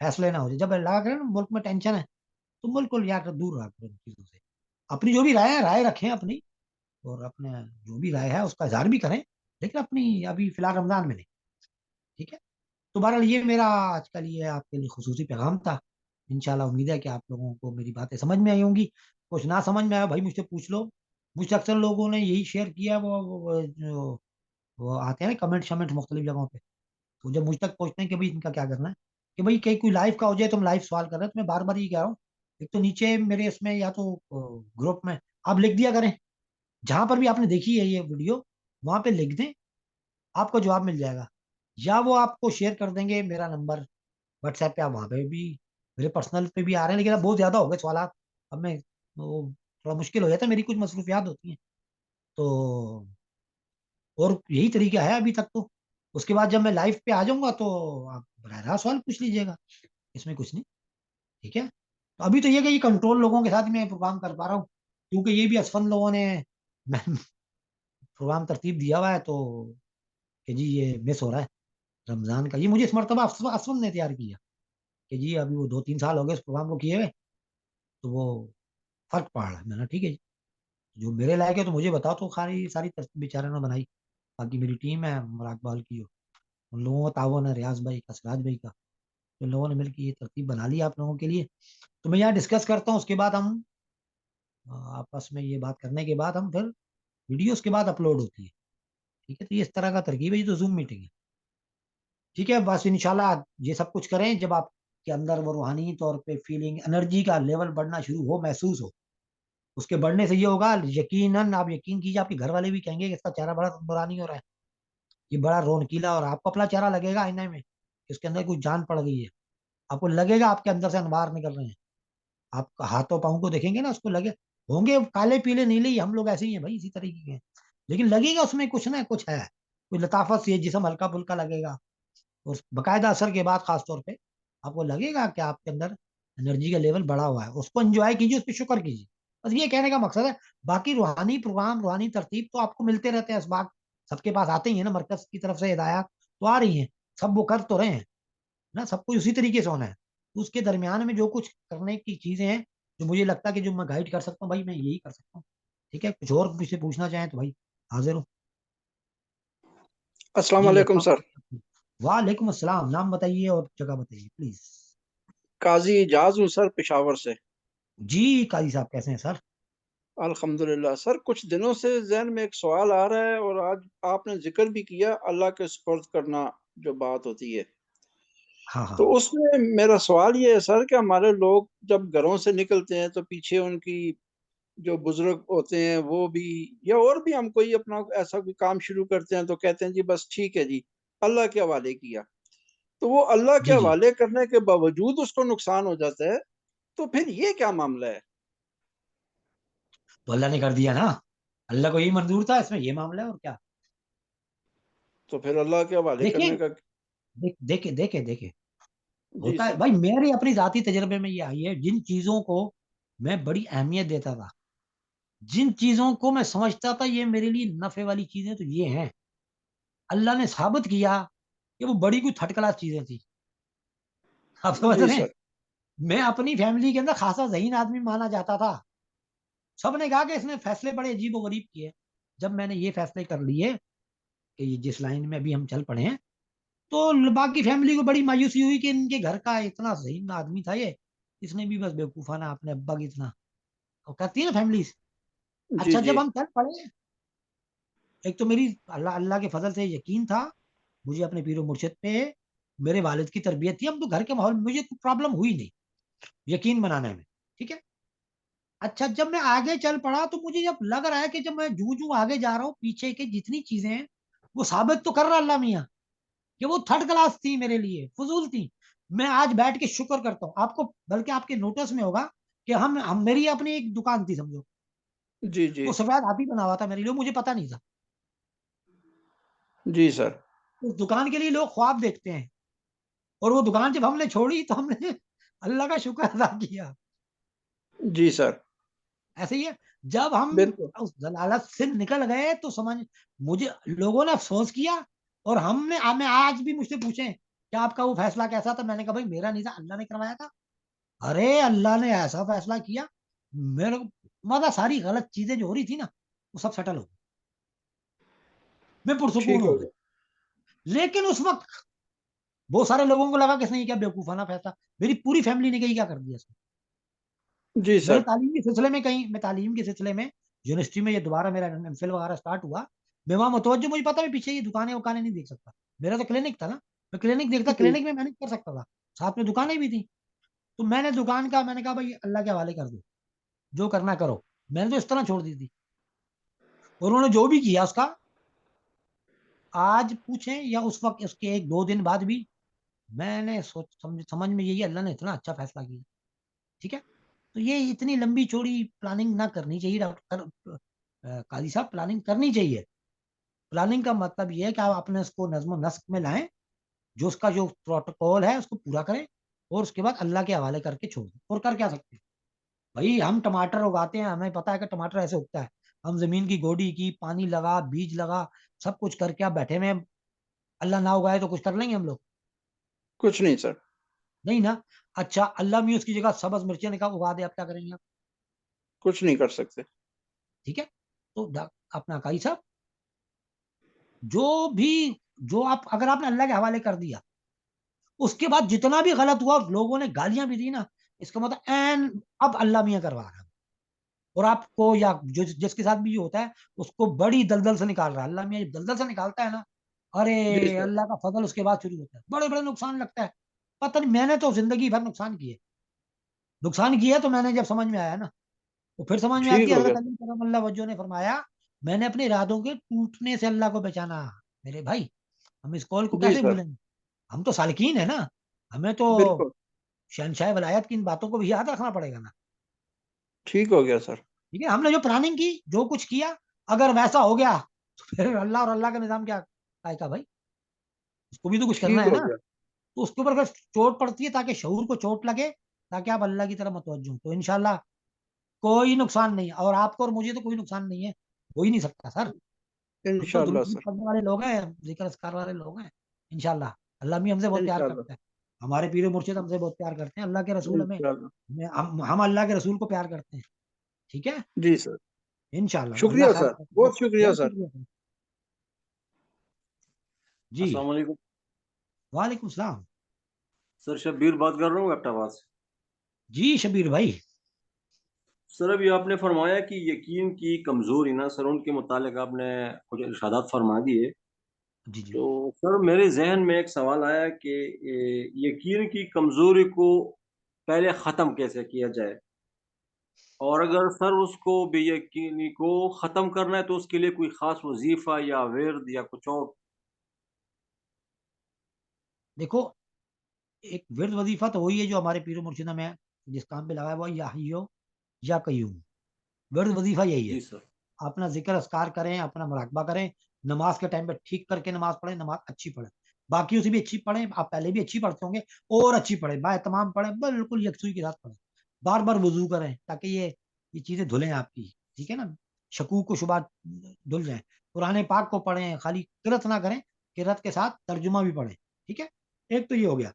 فیصلے نہ ہو جائے, جب لگا کریں نا ملک میں ٹینشن ہے تو ملک کو یا کر دور رہا کریں ان چیزوں سے. اپنی جو بھی رائے ہے رائے رکھیں اپنی, اور اپنے جو بھی رائے ہے اس کا اظہار بھی کریں, لیکن اپنی ابھی فی الحال رمضان میں نہیں, ٹھیک ہے. تو بہرحال یہ میرا آج کا لیے آپ کے لیے خصوصی پیغام تھا. انشاءاللہ امید ہے کہ آپ لوگوں کو میری باتیں سمجھ میں آئی ہوں گی. کچھ نہ سمجھ میں آیا بھائی مجھ سے پوچھ لو, مجھ سے اکثر لوگوں نے یہی شیئر کیا, وہ آتے ہیں نا کمنٹ شمنٹ مختلف جگہوں پہ, تو جب مجھ تک پہنچتے ہیں کہ بھائی ان کا کیا کرنا ہے, کہ بھائی کہیں کوئی لائف کا ہو جائے تو ہم لائف سوال کر رہے ہیں. تو میں بار بار یہ کہہ رہا ہوں ایک تو نیچے میرے اس میں یا تو گروپ میں آپ لکھ دیا کریں, جہاں پر بھی آپ نے دیکھی ہے یہ ویڈیو وہاں پہ لکھ دیں, آپ کو جواب مل جائے گا. یا وہ آپ کو شیئر کر دیں گے میرا نمبر واٹس ایپ پہ, آپ وہاں پہ بھی میرے پرسنل پہ بھی آ رہے ہیں, لیکن اب بہت زیادہ ہو گئے سوالات. اب میں وہ تھوڑا مشکل ہو جاتا ہے, میری کچھ مصروفیات ہوتی ہیں تو, اور یہی طریقہ ہے ابھی تک تو. اس کے بعد جب میں لائف پہ آ جاؤں گا تو آپ براہ راست سوال پوچھ لیجیے گا, اس میں کچھ نہیں. ٹھیک ہے, تو ابھی تو یہ کہ یہ کنٹرول لوگوں کے ساتھ میں پروگرام کر پا رہا ہوں, کیونکہ یہ بھی اسفن لوگوں نے پروگرام ترتیب دیا ہوا ہے تو کہ جی یہ مس ہو رہا ہے رمضان کا. یہ مجھے اس مرتبہ اسفن نے تیار کیا کہ جی ابھی وہ 2-3 سال ہو گئے اس پروگرام کو کیے ہوئے, تو وہ فرق پڑ رہا ہے. میں نے ٹھیک ہے جی, جو میرے لائق ہے تو مجھے بتاؤ, تو ساری ترتیب بیچارے نے بنائی. باقی میری ٹیم ہے مراق بال کی, ان لوگوں کا تعاون ہے, ریاض بھائی کا, سراج بھائی کا, ان لوگوں نے مل کے یہ ترتیب بنا لی آپ لوگوں کے لیے. تو میں یہاں ڈسکس کرتا ہوں, اس کے بعد ہم آپس میں یہ بات کرنے کے بعد ہم پھر ویڈیو اس کے بعد اپلوڈ ہوتی ہے. ٹھیک ہے, تو یہ اس طرح کا ترکیب ہے, یہ تو زوم میٹنگ ہے. ٹھیک ہے, بس انشاءاللہ یہ سب کچھ کریں جب آپ کے اندر وہ روحانی طور پہ فیلنگ انرجی کا لیول بڑھنا شروع ہو, محسوس ہو. اس کے بڑھنے سے یہ ہوگا یقیناً, آپ یقین کیجیے آپ کے گھر والے بھی کہیں گے کہ اس کا چہرہ بڑا نورانی ہو رہا ہے, یہ بڑا رونقیلا, اور آپ کو اپنا چہرہ لگے گا آئینے میں کہ اس کے اندر کچھ جان پڑ گئی ہے. آپ کو لگے گا آپ کے اندر سے انوار نکل رہے ہیں. آپ ہاتھوں پاؤں کو دیکھیں گے نا, اس کو لگے ہوں گے کالے پیلے نیلے ہی, ہم لوگ ایسے ہی ہیں بھائی, اسی طریقے کے ہیں, لیکن لگے گا اس میں کچھ نہ کچھ ہے, کوئی لطافت سی ہے, جسم ہلکا پھلکا لگے گا. اور باقاعدہ اثر کے بعد خاص طور پہ آپ کو لگے گا کہ آپ کے اندر انرجی کا لیول بڑا ہوا ہے. اس کو انجوائے کیجیے, اس پہ شکر کیجیے, بس یہ کہنے کا مقصد ہے. باقی روحانی پروگرام, روحانی ترتیب تو آپ کو ملتے رہتے ہیں, اسباق سب کے پاس آتے ہی ہیں نا, مرکز کی طرف سے ہدایات تو آ رہی ہیں, سب وہ کر تو رہے ہیں نا, سب کو اسی طریقے سے ہونا ہے. تو اس کے درمیان میں جو کچھ کرنے کی چیزیں ہیں جو مجھے لگتا ہے کہ جو میں گائڈ کر سکتا ہوں بھائی, میں یہی کر سکتا ہوں. ٹھیک ہے, کچھ اور مجھ سے پوچھنا چاہیں تو بھائی حاضر ہوں. السلام جی علیکم سر. وعلیکم السلام. نام بتائیے اور جگہ بتائیے پلیز. قاضی اجاز ہوں سر, پشاور سے. جی قاضی صاحب کیسے ہیں سر؟ الحمدللہ سر, کچھ دنوں سے ذہن میں ایک سوال آ رہا ہے, اور آج آپ نے ذکر بھی کیا اللہ کے سپرد کرنا جو بات ہوتی ہے, ہاں ہاں تو اس میں میرا سوال یہ ہے سر کہ ہمارے لوگ جب گھروں سے نکلتے ہیں تو پیچھے ان کی جو بزرگ ہوتے ہیں وہ بھی, یا اور بھی ہم کوئی اپنا ایسا کوئی کام شروع کرتے ہیں تو کہتے ہیں جی بس ٹھیک ہے جی اللہ کے حوالے کیا, تو وہ اللہ کے جی جی, حوالے کرنے کے باوجود اس کو نقصان ہو جاتا ہے, تو پھر یہ کیا معاملہ ہے؟ تو اللہ نے کر دیا نا, اللہ کو یہی منظور تھا, اس میں یہ معاملہ ہے اور کیا. تو پھر اللہ کے حوالے دیکھیں, کرنے کا. دیکھیں جی ہوتا ہے سر. بھائی, میری اپنی ذاتی تجربے میں یہ آئی ہے, جن چیزوں کو میں بڑی اہمیت دیتا تھا, جن چیزوں کو میں سمجھتا تھا یہ میرے لیے نفع والی چیزیں تو یہ ہیں, اللہ نے ثابت کیا کہ وہ بڑی کوئی تھرڈ کلاس چیزیں تھی. آپ سمجھ جی رہے ہیں, سر. میں اپنی فیملی کے اندر خاصا ذہین آدمی مانا جاتا تھا. سب نے کہا کہ اس نے فیصلے بڑے عجیب و غریب کیے. جب میں نے یہ فیصلے کر لیے کہ یہ جس لائن میں ابھی ہم چل پڑے ہیں, تو باقی فیملی کو بڑی مایوسی ہوئی کہ ان کے گھر کا اتنا ذہین آدمی تھا یہ, اس نے بھی بس بیوقوفانہ اپنے ابا کی اتنا کرتی ہے نا فیملیز. جی اچھا جی. جب ہم چل پڑے, ایک تو میری اللہ کے فضل سے یقین تھا, مجھے اپنے پیر و مرشد پہ, میرے والد کی تربیت تھی, ہم تو گھر کے ماحول میں مجھے کوئی پرابلم ہوئی نہیں یقین بنانے میں. ٹھیک ہے, اچھا جب میں آگے چل پڑا تو مجھے جب لگ رہا ہے کہ جب میں جو آگے جا رہا ہوں, پیچھے کے جتنی چیزیں ہیں وہ ثابت تو کر رہا اللہ میاں کہ وہ تھرڈ کلاس تھی, میرے لیے فضول تھی. میں آج بیٹھ کے شکر کرتا ہوں, آپ کو بلکہ آپ کے نوٹس میں ہوگا کہ ہم میری اپنی ایک دکان تھی سمجھو, جی جی. وہ سفید ہاتھی بنا ہوا تھا میرے لیے, مجھے پتا نہیں تھا. جی سر. اس دکان کے لیے لوگ خواب دیکھتے ہیں, اور وہ دکان جب ہم نے چھوڑی تو ہم نے اللہ کا شکر ادا کیا. جی سر. ایسے ہی ہے, جب ہم بالکل. اس ضلالت سے نکل گئے تو سمجھ, مجھے لوگوں نے افسوس کیا, اور میں آج بھی مجھ سے پوچھیں کہ آپ کا وہ فیصلہ کیسا تھا, میں نے کہا بھائی میرا نہیں تھا, اللہ نے کروایا تھا. ارے اللہ نے ایسا فیصلہ کیا, میرے کو مطلب ساری غلط چیزیں جو ہو رہی تھی نا وہ سب سیٹل ہو گئی, میں پرسکون ٹھیک ہو ہو گیا. گیا. لیکن اس وقت بہت سارے لوگوں کو لگا کہ اس نے کیا بیوقوفانہ فیصلہ, میری پوری فیملی نے کہی کیا کر دیا اس نے. جی میں سر. نے تعلیم کے سلسلے میں یونیورسٹی میں یہ دوبارہ میرا ایم فل وغیرہ اسٹارٹ ہوا, میں وہاں متوجہ, مجھے پتا ہے پیچھے یہ دکانیں وکانیں نہیں دیکھ سکتا, میرا تو کلینک تھا نا, میں کلینک دیکھتا, جی کلینک میں مینج کر سکتا تھا. ساتھ میں دکانیں بھی تھیں. تو میں نے دکان کا میں نے کہا بھائی اللہ کے حوالے کر دو, جو کرنا کرو. میں نے تو اس طرح چھوڑ دی تھی, اور انہوں نے جو بھی کیا اس کا, آج پوچھیں یا اس وقت اس کے 1-2 دن بعد بھی, میں نے سمجھ میں یہی اللہ نے اتنا اچھا فیصلہ کیا. ٹھیک ہے. تو یہ اتنی لمبی چوڑی پلاننگ نہ کرنی چاہیے ڈاکٹر قاضی صاحب, پلاننگ کرنی چاہیے. پلاننگ کا مطلب یہ ہے کہ آپ اپنے اس کو نظم و نسق میں لائیں, جو اس کا جو پروٹوکول ہے اس کو پورا کریں, اور اس کے بعد اللہ کے حوالے کر کے چھوڑ دیں. اور کر کیا سکتے ہیں بھائی, ہم ٹماٹر اگاتے ہیں, ہمیں پتا ہے کہ ٹماٹر ایسے اگتا ہے, ہم زمین کی گوڈی کی, پانی لگا, بیج لگا, سب کچھ کر کے آپ بیٹھے ہوئے, اللہ نہ اگائے تو کچھ کر لیں گے ہم لوگ؟ کچھ نہیں سر. نہیں نا. اچھا اللہ میں اس کی جگہ سبز مرچیں نکال اگا دے, آپ کیا کریں گے آپ؟ کچھ نہیں کر سکتے. ٹھیک ہے. تو اپنا قاضی صاحب, جو بھی جو اگر آپ نے اللہ کے حوالے کر دیا, اس کے بعد جتنا بھی غلط ہوا, لوگوں نے گالیاں بھی دی نا, اس کا مطلب اب اللہ میاں کروا رہا ہے, اور آپ کو یا جس کے ساتھ بھی یہ ہوتا ہے اس کو بڑی دلدل سے نکال رہا ہے. اللہ میاں جب دلدل سے نکالتا ہے نا, ارے جی سر. اللہ کا فضل اس کے بعد شروع ہوتا ہے, بڑے بڑے نقصان لگتا ہے. پتہ نہیں, میں نے تو زندگی بھر نقصان کیے تو میں نے جب سمجھ میں آیا نا, تو پھر سمجھ میں ٹھیک آتی ہے. ہو گیا. حضرت علی کرم اللہ وجہ نے فرمایا, میں نے اپنے ارادوں کے ٹوٹنے سے اللہ کو بچانا. میرے بھائی, ہم اس قول کو جی کیسے سر. بھولیں گے؟ ہم تو سالکین ہیں نا, ہمیں تو بالکل شہنشاہ ولایت کی ان باتوں کو بھی یاد رکھنا پڑے گا نا. ٹھیک ہو گیا سر. ٹھیک ہے. ہم نے جو پلاننگ کی, جو کچھ کیا, اگر ویسا ہو گیا تو پھر اللہ اور اللہ کا نظام کیا آئے گا بھائی؟ اس کو بھی تو کچھ کرنا ٹھیک ہے ہو نا. گیا. تو اس کے اوپر پھر چوٹ پڑتی ہے تاکہ شعور کو چوٹ لگے, تاکہ آپ اللہ کی طرف متوجہ ہوں. تو انشاءاللہ کوئی نقصان نہیں, اور آپ کو اور مجھے تو کوئی نقصان نہیں ہے, ہو ہی نہیں سکتا سر. ہم تو انشاءاللہ درود سر. پڑھنے والے لوگ ہیں, ذکر اذکار والے لوگ ہیں. انشاءاللہ اللہ بھی ہم سے بہت پیار انشاءاللہ. کرتا ہے, ہمارے پیر و مرشد ہم سے بہت پیار کرتے ہیں, اللہ کے رسول انشاءاللہ. ہم اللہ کے رسول کو پیار کرتے ہیں. ٹھیک ہے. جی سر. انشاءاللہ اللہ شکریہ خیر سر, کرے. بہت شکریہ بہت سر. شکریہ سر. جی. السلام علیکم وعلیکم السلام. سر, شبیر بات کر رہا ہوں ایبٹ آباد سے. جی شبیر بھائی. سر ابھی آپ نے فرمایا کہ یقین کی کمزوری نا سر, ان کے متعلق آپ نے کچھ ارشادات فرما دیے. جی جی. تو سر میرے ذہن میں ایک سوال آیا کہ یقین کی کمزوری کو پہلے ختم کیسے کیا جائے, اور اگر سر اس کو بے یقینی کو ختم کرنا ہے تو اس کے لیے کوئی خاص وظیفہ یا ورد یا کچھ اور؟ دیکھو, ایک ورد وظیفہ تو وہی ہے جو ہمارے پیر و مرشدہ میں جس کام پہ لگا ہے, وہ یا حیو یا قیوم. ورد وظیفہ یہی ہے. جی سر. اپنا ذکر اذکار کریں, اپنا مراقبہ کریں, نماز کے ٹائم پہ ٹھیک کر کے نماز پڑھیں, نماز اچھی پڑھیں, باقیوں سے بھی اچھی پڑھیں, آپ پہلے بھی اچھی پڑھتے ہوں گے, اور اچھی پڑھیں, با اہتمام پڑھیں, بالکل یکسوئی کے ساتھ پڑھیں, بار بار وضو کریں تاکہ یہ چیزیں دھلیں آپ کی. ٹھیک ہے نا, شکوک و شبہات دھل جائیں. قرآن پاک کو پڑھیں, خالی قرت نہ کریں, قرت کے ساتھ ترجمہ بھی پڑھیں. ٹھیک ہے. ایک تو یہ ہو گیا.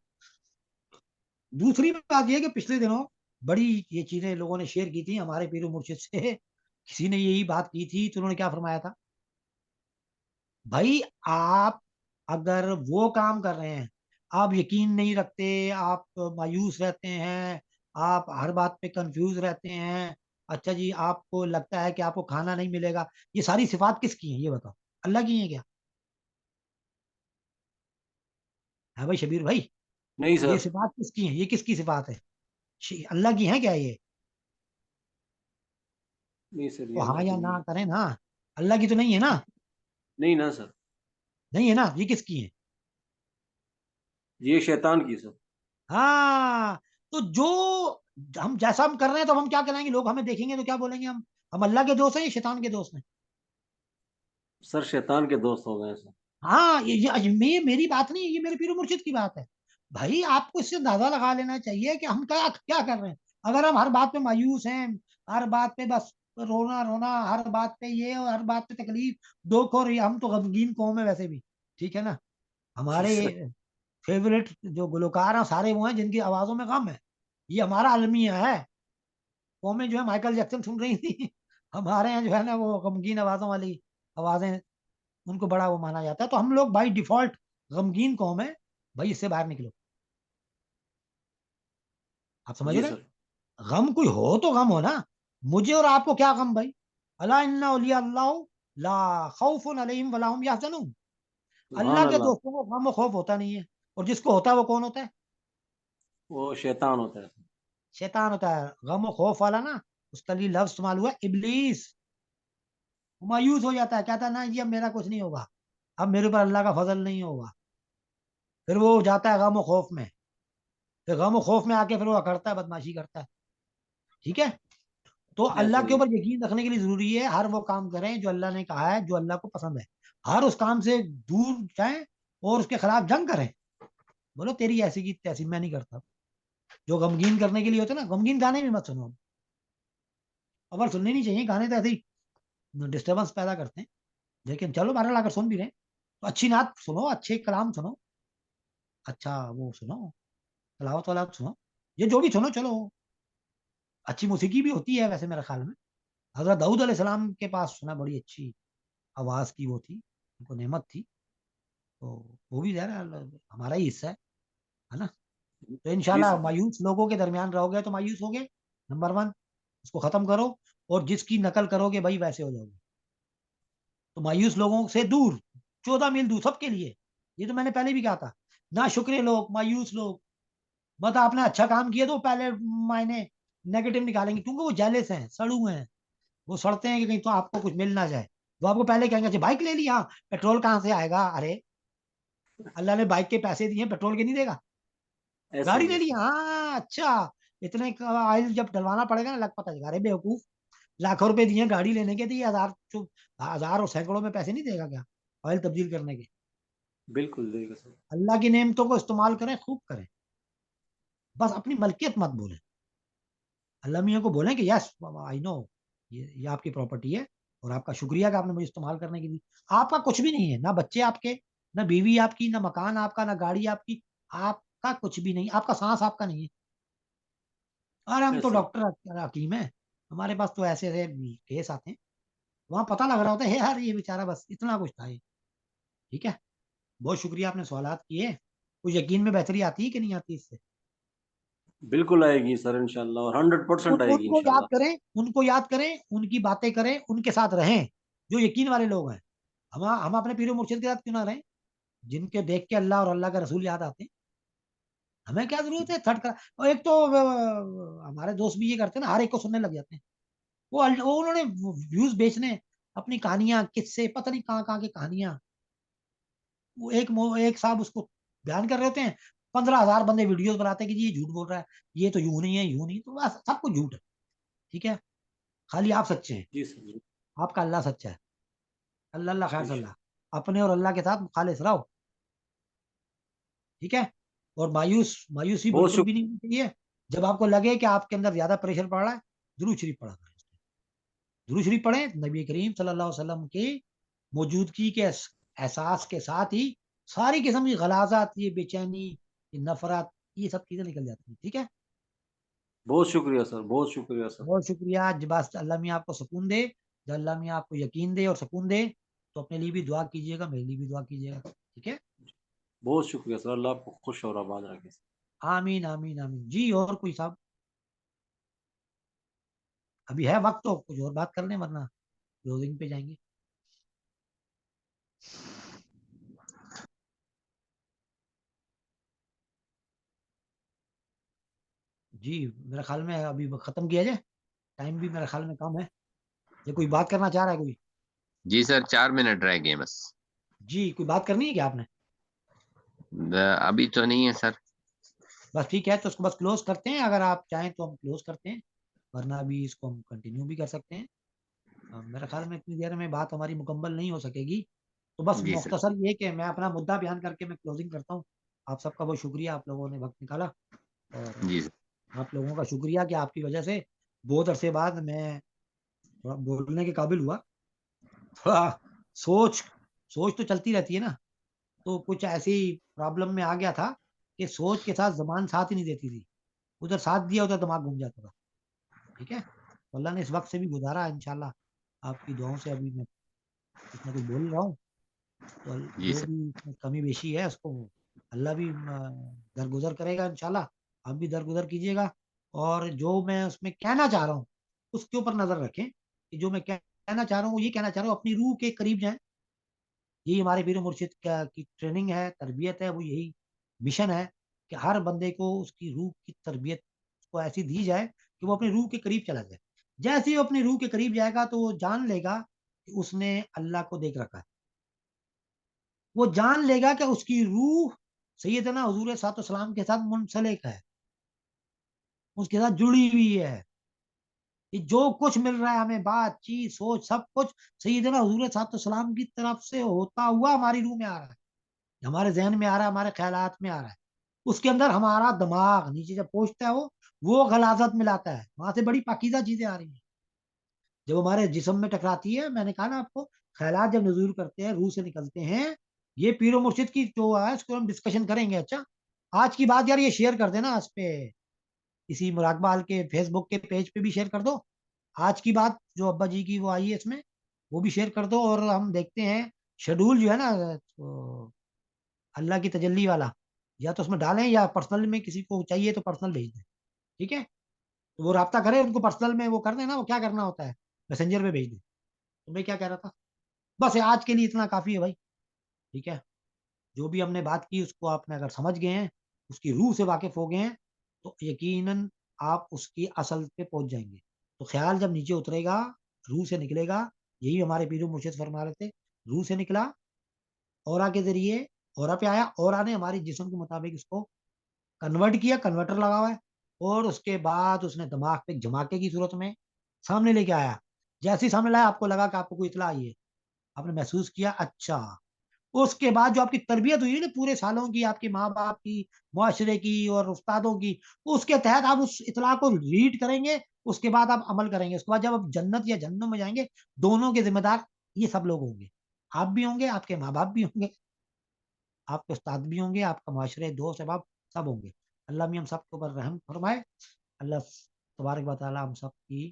دوسری بات یہ کہ پچھلے دنوں بڑی یہ چیزیں لوگوں نے شیئر کی تھی ہمارے پیر و مرشد سے. کسی نے یہی بات کی تھی تو انہوں نے کیا فرمایا تھا, بھائی آپ اگر وہ کام کر رہے ہیں, آپ یقین نہیں رکھتے, آپ مایوس رہتے ہیں, آپ ہر بات پہ کنفیوز رہتے ہیں, اچھا جی آپ کو لگتا ہے کہ آپ کو کھانا نہیں ملے گا, یہ ساری صفات کس کی ہیں یہ بتاؤ, اللہ کی ہیں کیا؟ ہے بھائی شبیر بھائی, نہیں یہ سر. صفات کس کی ہیں, یہ کس کی صفات ہے؟ اللہ کی ہیں کیا یہ؟ نہیں سر, تو یہ ہاں اللہ یا کی نہ نہیں ہے. کریں نا, اللہ کی تو نہیں ہے نا. نہیں نا سر, نہیں ہے نا, یہ کس کی ہے؟ یہ شیطان کی سر. ہاں. تو جو ہم جیسا ہم کر رہے ہیں تو ہم کیا کریں گے, لوگ ہمیں دیکھیں گے تو کیا بولیں گے, ہم اللہ کے دوست ہیں یا شیطان کے دوست ہیں؟ سر شیطان کے دوست ہو گئے سر. ہاں, یہ میری بات نہیں ہے, یہ میرے پیر و مرشد کی بات ہے. بھائی آپ کو اس سے اندازہ لگا لینا چاہیے کہ ہم کیا کر رہے ہیں. اگر ہم ہر بات پہ مایوس ہیں, ہر بات پہ بس رونا رونا, ہر بات پہ یہ اور ہر بات پہ تکلیف دکھ, اور ہم تو غمگین قوم ہے ویسے بھی. ٹھیک ہے نا. جی ہمارے سر. فیوریٹ جو گلوکار ہیں سارے وہ ہیں جن کی آوازوں میں غم ہے. یہ ہمارا المیہ ہے. قومیں جو ہے مائیکل جیکسن سن رہی تھی, ہمارے یہاں جو ہے نا وہ غمگین آوازوں والی آوازیں, ان کو بڑا وہ مانا جاتا ہے. تو ہم لوگ بائی ڈیفالٹ غمگین قوم ہے. بھائی اس سے باہر نکلو. آپ سمجھ جی رہے ہیں, سر. غم کوئی ہو تو غم ہو نا. مجھے اور آپ کو کیا غم بھائی, الا ان اولیاء اللہ لا خوف علیہم ولا هم یحزنون. سبحان اللہ کے اللہ. دوستوں کو غم و خوف ہوتا نہیں ہے, اور جس کو ہوتا ہے وہ کون ہوتا ہے؟ وہ شیطان ہوتا ہے. شیطان ہوتا ہے. غم و خوف والا نا اس کا لیے لفظ استعمال ہوا ابلیس. وہ مایوس ہو جاتا ہے, کہتا ہے نا یہ اب میرا کچھ نہیں ہوگا, اب میرے پر اللہ کا فضل نہیں ہوگا. پھر وہ جاتا ہے غم و خوف میں, پھر غم و خوف میں آ کے پھر وہ اکڑتا ہے, بدماشی کرتا ہے. ٹھیک ہے, تو یس اللہ سر. کے اوپر یقین رکھنے کے لیے ضروری ہے ہر وہ کام کریں جو اللہ نے کہا ہے, جو اللہ کو پسند ہے. ہر اس کام سے دور جائیں اور اس کے خلاف جنگ کریں. بولو تیری ایسی کی تیسی, میں نہیں کرتا. جو غمگین کرنے کے لیے ہوتے نا, غمگین گانے بھی مت سنو. خبر سننی نہیں چاہیے, گانے تو ایسے ہی ڈسٹربنس پیدا کرتے ہیں. لیکن چلو بہرحال اگر سن بھی رہے تو اچھی نعت سنو, اچھے کلام سنو, اچھا وہ سنو, تلاوت ولاوت سنو, یہ جو بھی سنو چلو. اچھی موسیقی بھی ہوتی ہے ویسے میرے خیال میں. حضرت داؤد علیہ السلام کے پاس سنا بڑی اچھی آواز کی وہ تھی, ان کو نعمت تھی. تو وہ بھی ذرا ہمارا ہی حصہ ہے نا. تو جی انشاءاللہ سر. مایوس لوگوں کے درمیان رہو گے تو مایوس ہوگے. نمبر 1 اس کو ختم کرو, اور جس کی نقل کرو گے بھائی ویسے ہو جاؤ گے. تو مایوس لوگوں سے دور, 14 میل دور سب کے لیے. یہ تو میں نے پہلے بھی کہا تھا. نہ شکرے لوگ, مایوس لوگ, مت آپ نے اچھا کام کیا تو پہلے معنی نیگیٹو نکالیں گے, کیونکہ وہ جیلس ہیں, سڑو ہیں. وہ سڑتے ہیں کہ کہیں تو آپ کو کچھ مل نہ جائے. وہ آپ کو پہلے کہیں گے اچھا بائک لے لی, ہاں پیٹرول کہاں سے آئے گا, ارے اللہ نے بائک کے پیسے دیے, پیٹرول کے نہیں دے گا. ایسے گاڑی ہی لے لی, ایسے. ہاں اچھا اتنے آئل جب ڈلوانا پڑے گا نا لگ پتہ چلے گا, ارے بیوقوف, لاکھوں روپے دیے گاڑی لینے کے, دیے ہزار اور سینکڑوں میں پیسے نہیں دے گا کیا آئل تبدیل کرنے کے. بالکل بالکل سر. اللہ کی نعمتوں کو استعمال کریں, خوب کریں, بس اپنی ملکیت مت بولیں. اللہ میاں کو بولیں کہ یس آئی نو یہ آپ کی پراپرٹی ہے, اور آپ کا شکریہ کہ آپ نے مجھے استعمال کرنے کے لیے. آپ کا کچھ بھی نہیں ہے, نہ بچے آپ کے, نہ بیوی آپ کی, نہ مکان آپ کا, نہ گاڑی آپ کی. آپ کا کچھ بھی نہیں, آپ کا سانس آپ کا نہیں ہے. اور ہم تو ایسے. ڈاکٹر حکیم ہیں, ہمارے پاس تو ایسے ایسے کیس آتے ہیں, وہاں پتہ لگ رہا ہوتا ہے یار یہ بیچارہ بس اتنا کچھ تھا یہ. ٹھیک ہے, بہت شکریہ آپ نے سوالات کیے. کچھ یقین میں بہتری آتی ہے کہ نہیں آتی اس سے؟ بالکل آئے گی سر انشاءاللہ, اور 100% آئے ان گی کو انشاءاللہ. یاد کریں, ان کو یاد کریں, ان کی باتیں کریں, ان کے ساتھ رہیں جو یقین والے لوگ ہیں. ہم اپنے پیر و مرشد کے ساتھ کیوں نہ رہیں جن کے دیکھ کے اللہ اور اللہ کا رسول یاد آتے ہیں. ہمیں کیا ضرورت ہے تھرڈ کر. اور ایک تو ہمارے دوست بھی یہ کرتے ہیں نا, ہر ایک کو سننے لگ جاتے ہیں. وہ انہوں نے ویوز بیچنے, اپنی کہانیاں کس سے پتہ نہیں کہاں کہاں کی کہانیاں. وہ ایک صاحب اس کو بیان کر رہے ہوتے ہیں, 15,000 بندے ویڈیوز بناتے ہیں کہ جی یہ جھوٹ بول رہا ہے, یہ تو یوں نہیں ہے, یوں نہیں, تو بس سب کچھ جھوٹ ہے. ٹھیک ہے, خالی آپ سچے ہیں, جی سر. جی آپ کا اللہ سچا ہے. اللہ اللہ خیر صلی انشاءاللہ. اللہ, اپنے اور اللہ کے ساتھ خالص رہو. ٹھیک ہے, اور مایوسی بہت بالکل بھی نہیں ہونی چاہیے. جب آپ کو لگے کہ آپ کے اندر زیادہ پریشر پڑ رہا ہے, درود شریف پڑھا کریں, درود شریف پڑھیں. نبی کریم صلی اللہ علیہ وسلم کی موجودگی کے احساس کے ساتھ ہی ساری قسم کی غلاظت, یہ بے چینی, یہ نفرت, یہ سب چیزیں نکل جاتی ہیں. ٹھیک ہے, بہت شکریہ سر, بہت شکریہ سر. بہت شکریہ. بس اللہ میاں آپ کو سکون دے, جب اللہ میاں آپ کو یقین دے اور سکون دے, تو اپنے لیے بھی دعا کیجیے گا, میرے لیے بھی دعا کیجیے گا. ٹھیک ہے, بہت شکریہ سر, اللہ آپ کو خوش اور آباد رکھے. آمین آمین آمین. جی اور کوئی صاحب ابھی ہے وقت تو کچھ اور بات کر لیں, ورنہ کلوزنگ پہ جائیں گے. جی میرے خیال میں ابھی ختم کیا جائے, ٹائم بھی میرے خیال میں کم ہے. یہ کوئی بات کرنا چاہ رہا ہے کوئی؟ جی سر 4 منٹ رہ گئے بس. جی کوئی بات کرنی ہے کیا آپ نے؟ ابھی تو نہیں ہے سر. بس ٹھیک ہے, تو اس کو بس کلوز کرتے ہیں. اگر آپ چاہیں تو ہم کلوز کرتے ہیں, ورنہ ابھی اس کو ہم کنٹینیو بھی کر سکتے ہیں. میرے خیال میں اتنی دیر میں بات ہماری مکمل نہیں ہو سکے گی. تو بس جی سر. مختصر یہ کہ میں اپنا مدعا بیان کر کے میں کلوزنگ کرتا ہوں. آپ سب کا بہت شکریہ, آپ لوگوں نے وقت نکالا, اور جی سر. آپ لوگوں کا شکریہ کہ آپ کی وجہ سے بہت عرصے بعد میں تھوڑا بولنے کے قابل ہوا. تھوڑا سوچ تو چلتی رہتی ہے نا, تو کچھ ایسی پرابلم میں آ گیا تھا کہ سوچ کے ساتھ زبان ساتھ ہی نہیں دیتی تھی. ادھر ساتھ دیا, ادھر دماغ گھوم جاتا تھا. ٹھیک ہے, تو اللہ نے اس وقت سے بھی گزارا انشاءاللہ. آپ کی دعاؤں سے ابھی میں کچھ نہ کچھ بول رہا ہوں. تو جی جو سر. بھی کمی بیشی ہے اس کو اللہ بھی درگزر کرے گا انشاءاللہ. آپ بھی درگزر کیجیے گا. اور جو میں اس میں کہنا چاہ رہا ہوں اس کے اوپر نظر رکھیں, کہ جو میں کہنا چاہ رہا ہوں وہ یہ کہنا چاہ رہا ہوں, اپنی روح کے قریب جائیں. یہی ہمارے پیر و مرشد کی ٹریننگ ہے, تربیت ہے, وہ یہی مشن ہے. کہ ہر بندے کو اس کی روح کی تربیت کو ایسی دی جائے کہ وہ اپنی روح کے قریب چلا جائے. جیسے ہی وہ اپنی روح کے قریب جائے گا تو وہ جان لے گا کہ اس نے اللہ کو دیکھ رکھا ہے. وہ جان لے گا کہ اس کی روح سیدنا حضور صلی اللہ علیہ وسلم کے ساتھ منسلک ہے، اس کے ساتھ جڑی ہوئی ہے. یہ جو کچھ مل رہا ہے ہمیں، بات چیت سوچ سب کچھ سیدنا حضور صلی اللہ علیہ وسلم کی طرف سے ہوتا ہوا ہماری روح میں آ رہا ہے، ہمارے ذہن میں آ رہا ہے، ہمارے خیالات میں آ رہا ہے. اس کے اندر ہمارا دماغ نیچے جب پہنچتا ہے وہ غلاظت ملاتا ہے، وہاں سے بڑی پاکیزہ چیزیں آ رہی ہیں. جب ہمارے جسم میں ٹکراتی ہے، میں نے کہا نا آپ کو، خیالات جب نزول کرتے ہیں روح سے نکلتے ہیں. یہ پیر و مرشد کی جو ہے اس کو ہم ڈسکشن کریں گے. اچھا آج کی بات یار یہ شیئر کر دینا اس پہ، اسی مراقبہ حال کے فیس بک کے پیج پہ بھی شیئر کر دو. آج کی بات جو ابا جی کی وہ آئی ہے اس میں وہ بھی شیئر کر دو. اور ہم دیکھتے ہیں شیڈول جو ہے نا اللہ کی تجلی والا، یا تو اس میں ڈالیں یا پرسنل میں کسی کو چاہیے تو پرسنل بھیج دیں. ٹھیک ہے، تو وہ رابطہ کرے، ان کو پرسنل میں وہ کر دیں نا، وہ کیا کرنا ہوتا ہے میسنجر پہ بھیج دیں. تو میں کیا کہہ رہا تھا، بس آج کے لیے اتنا کافی ہے بھائی. ٹھیک ہے، جو بھی ہم نے بات کی اس کو آپ نے اگر سمجھ گئے ہیں، اس کی روح سے واقف ہو گئے ہیں، تو یقیناً آپ اس کی اصل پہ پہنچ جائیں گے. تو خیال جب نیچے اترے گا روح سے نکلے گا. یہی ہمارے پیر و مرشد فرما رہے تھے، روح سے نکلا، اورا کے ذریعے اورا پہ آیا، اورا نے ہماری جسم کے مطابق اس کو کنورٹ کیا، کنورٹر لگا ہوا ہے. اور اس کے بعد اس نے دماغ پہ جھماکے کی صورت میں سامنے لے کے آیا. جیسے ہی سامنے لایا آپ کو لگا کہ آپ کو کوئی اطلاع آئی ہے، آپ نے محسوس کیا اچھا. اس کے بعد جو آپ کی تربیت ہوئی نا پورے سالوں کی، آپ کے ماں باپ کی، معاشرے کی اور استادوں کی، اس کے تحت آپ اس اطلاع کو ریڈ کریں گے. اس کے بعد آپ عمل کریں گے. اس کے بعد جب آپ جنت یا جہنم میں جائیں گے، دونوں کے ذمہ دار یہ سب لوگ ہوں گے. آپ بھی ہوں گے، آپ کے ماں باپ بھی ہوں گے، آپ کے استاد بھی ہوں گے، آپ کا معاشرے دوست احباب سب ہوں گے. اللہ بھی ہم سب کے اوپر رحم فرمائے. اللہ تبارک و تعالی ہم سب کی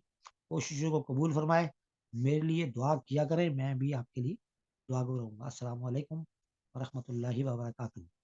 کوششوں کو قبول فرمائے. میرے لیے دعا کیا کریں، میں بھی آپ کے لیے دعا گو رہوں گا. السلام علیکم ورحمۃ اللہ وبرکاتہ.